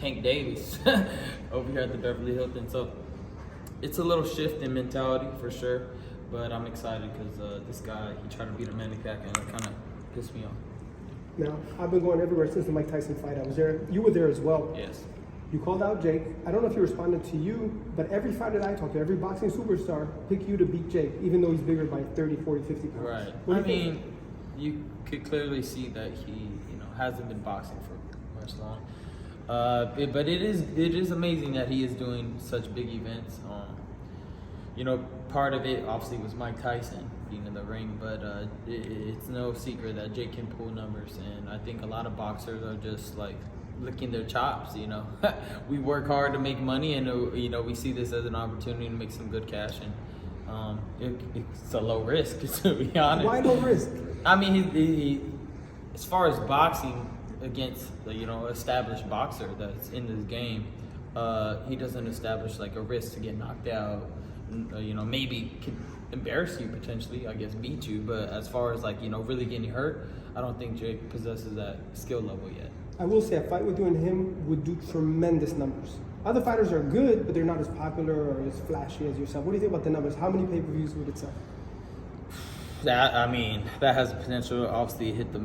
Tank Davis over here at the Beverly Hilton. So it's a little shift in mentality for sure. But I'm excited because this guy, he tried to beat a Manny Pacquiao, and it kind of pissed me off. Now, I've been going everywhere since the Mike Tyson fight. I was there. You were there as well. Yes. You called out Jake. I don't know if he responded to you, but every fighter that I talk to, every boxing superstar, pick you to beat Jake, even though he's bigger by 30, 40, 50 pounds. Right. What I do you think? mean, you could clearly see that he, hasn't been boxing for much long. But it is amazing that he is doing such big events. Part of it obviously was Mike Tyson being in the ring, but it's no secret that Jake can pull numbers, and I think a lot of boxers are just like licking their chops. We work hard to make money, and we see this as an opportunity to make some good cash, and it's a low risk, to be honest. Why low risk? I mean, he as far as boxing against established boxer that's in this game, he doesn't establish like a risk to get knocked out. Maybe could embarrass you potentially, I guess, beat you. But as far as really getting hurt, I don't think Jake possesses that skill level yet. I will say a fight with you and him would do tremendous numbers. Other fighters are good, but they're not as popular or as flashy as yourself. What do you think about the numbers? How many pay-per-views would it sell? That has the potential to obviously hit the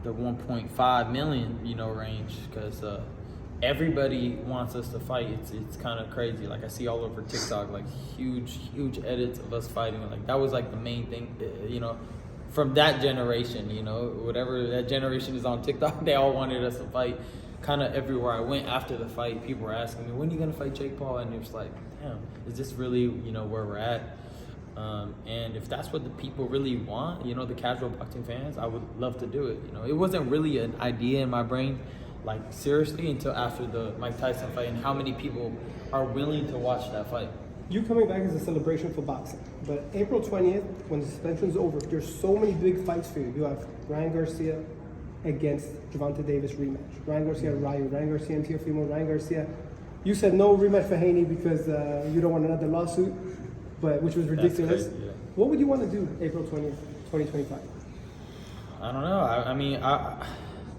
1.5 million, range, because everybody wants us to fight. It's kind of crazy. Like I see all over TikTok, like huge edits of us fighting. Like that was like the main thing, from that generation. Whatever that generation is on TikTok, they all wanted us to fight. Kind of everywhere I went after the fight, people were asking me, "When are you gonna fight Jake Paul?" And it's like, damn, is this really where we're at? And if that's what the people really want, the casual boxing fans, I would love to do it. It wasn't really an idea in my brain, like seriously, until after the Mike Tyson fight and how many people are willing to watch that fight. You coming back is a celebration for boxing, but April 20th, when the suspension's over, there's so many big fights for you. You have Ryan Garcia against Gervonta Davis rematch. Ryan Garcia, Ryan Garcia and Teofimo, Ryan Garcia. You said no rematch for Haney because you don't want another lawsuit, which was ridiculous. Crazy, yeah. What would you want to do April 20th, 2025? I don't know.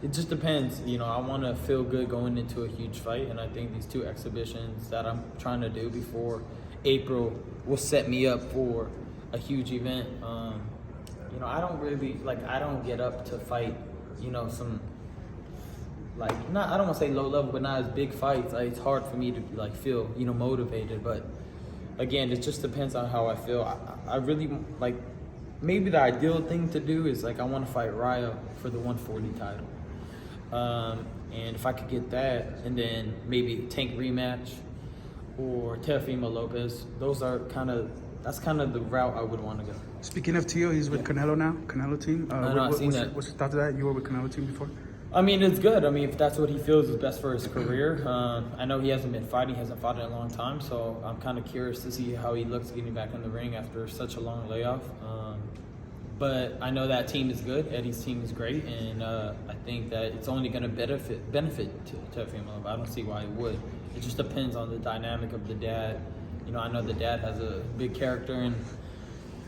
It just depends. I want to feel good going into a huge fight, and I think these two exhibitions that I'm trying to do before April will set me up for a huge event. I don't really I don't get up to fight. Some I don't want to say low level, but not as big fights. It's hard for me to feel motivated, but again, it just depends on how I feel. I really maybe the ideal thing to do is I want to fight Raya for the 140 title. And if I could get that, and then maybe Tank rematch or Teofimo Lopez, that's kind of the route I would want to go. Speaking of Teo, he's with Canelo now, Canelo team. I've seen that. What's your thought of that? You were with Canelo team before? It's good. If that's what he feels is best for his career. I know he hasn't been fighting, hasn't fought in a long time, so I'm kind of curious to see how he looks getting back in the ring after such a long layoff. But I know that team is good. Eddie's team is great, and I think that it's only going to benefit to Teofimo. I don't see why it would. It just depends on the dynamic of the dad. I know the dad has a big character, and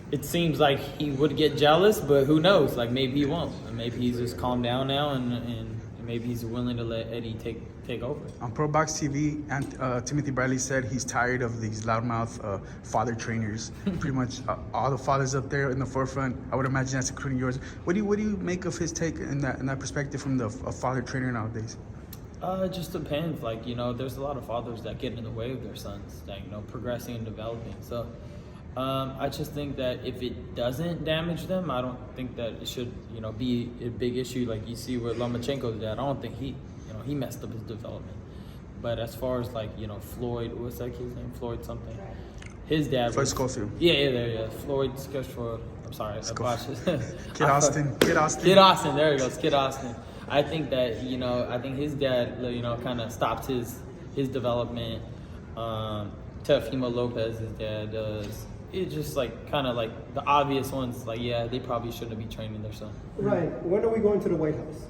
it seems like he would get jealous, but who knows? Maybe he won't. Maybe he's just calmed down now, and maybe he's willing to let Eddie take over. On Pro Box TV, and Timothy Bradley said he's tired of these loudmouth father trainers. Pretty much all the fathers up there in the forefront. I would imagine that's including yours. What do you make of his take in that perspective from a father trainer nowadays? It just depends. There's a lot of fathers that get in the way of their sons, progressing and developing. So I just think that if it doesn't damage them, I don't think that it should, be a big issue like you see with Lomachenko's dad. I don't think he messed up his development. But as far as Floyd, what's that kid's name? Floyd something. His dad. Floyd Schofield. Yeah. Floyd Schofield. I'm sorry. Kid Austin. Kid Austin. There he goes. Kid Austin. I think that I think his dad kind of stopped his development. Teofimo Lopez, his dad does. It's just kind of the obvious ones. They probably shouldn't be training their son. Right. When are we going to the White House?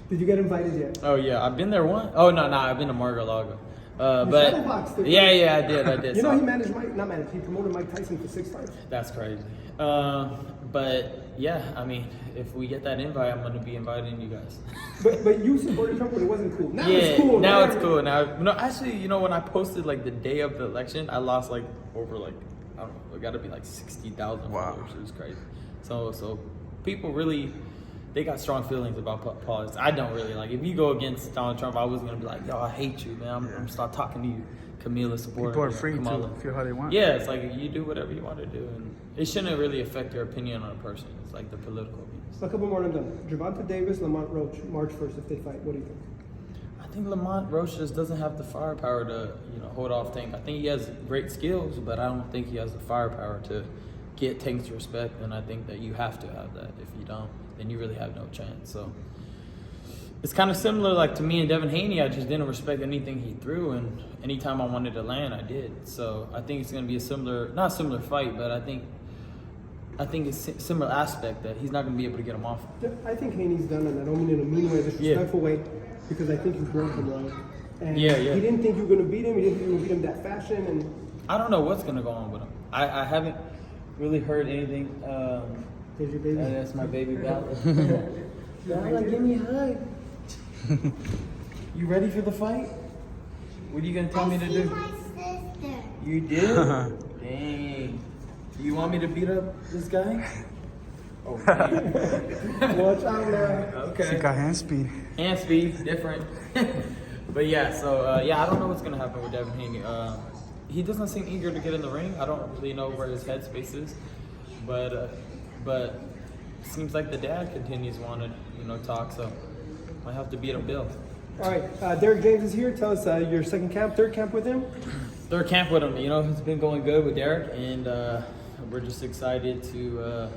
Did you get invited yet? Oh yeah, I've been there once. Oh no, I've been to Mar-a-Lago. But I did. he promoted Mike Tyson for 6 fights. That's crazy. But yeah, I mean, if we get that invite, I'm gonna be inviting you guys. But you supported Trump when it wasn't cool. Now Yeah, it's cool. now right? it's cool. Now, no, actually, you know, when I posted like the day of the election, I lost like over like, I don't know, it got to be like 60,000 Wow. followers. It was crazy. So people really, they got strong feelings about politics. I don't really like. If you go against Donald Trump, I was gonna be like, yo, I hate you, man. I'm gonna start talking to you, Camila supporter. People are free Kamala. to feel how they want. Yeah, it's like you do whatever you want to do, and it shouldn't really affect your opinion on a person. It's like the political views. A couple more and I'm done. Gervonta Davis, Lamont Roach, March 1st if they fight. What do you think? I think Lamont Roach just doesn't have the firepower to, hold off Tank. I think he has great skills, but I don't think he has the firepower to get Tank's respect. And I think that you have to have that. If you don't, then you really have no chance. So it's kind of similar, like to me and Devin Haney. I just didn't respect anything he threw, and anytime I wanted to land, I did. So I think it's going to be a similar, not a similar fight, but I think it's a similar aspect that he's not going to be able to get him off. I think Haney's done, and I don't mean in a mean way, disrespectful way, because I think you broke him, right? And Yeah. he didn't think you were going to beat him. He didn't think you were going to beat him that fashion. And I don't know what's going to go on with him. I haven't really heard anything. there's your baby. That's my baby Bella. Bella, give me a hug. You ready for the fight? What are you gonna tell me to do? My sister. You did? Dang. You want me to beat up this guy? Oh, dang. Watch out, man. She Okay. got hand speed. Hand speed, different. But yeah, so I don't know what's gonna happen with Devin Haney. He doesn't seem eager to get in the ring. I don't really know where his headspace is, but it seems like the dad continues wanting to talk. So might have to beat up Bill. All right, Derek James is here. Tell us your third camp with him. Third camp with him. It's been going good with Derek, and we're just excited to,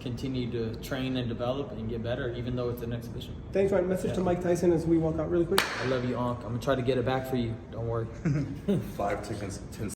continue to train and develop and get better, even though it's an exhibition. Thanks, Ryan. Message to Mike Tyson as we walk out really quick. I love you, Unc. I'm gonna try to get it back for you. Don't worry. 5 tickets, 10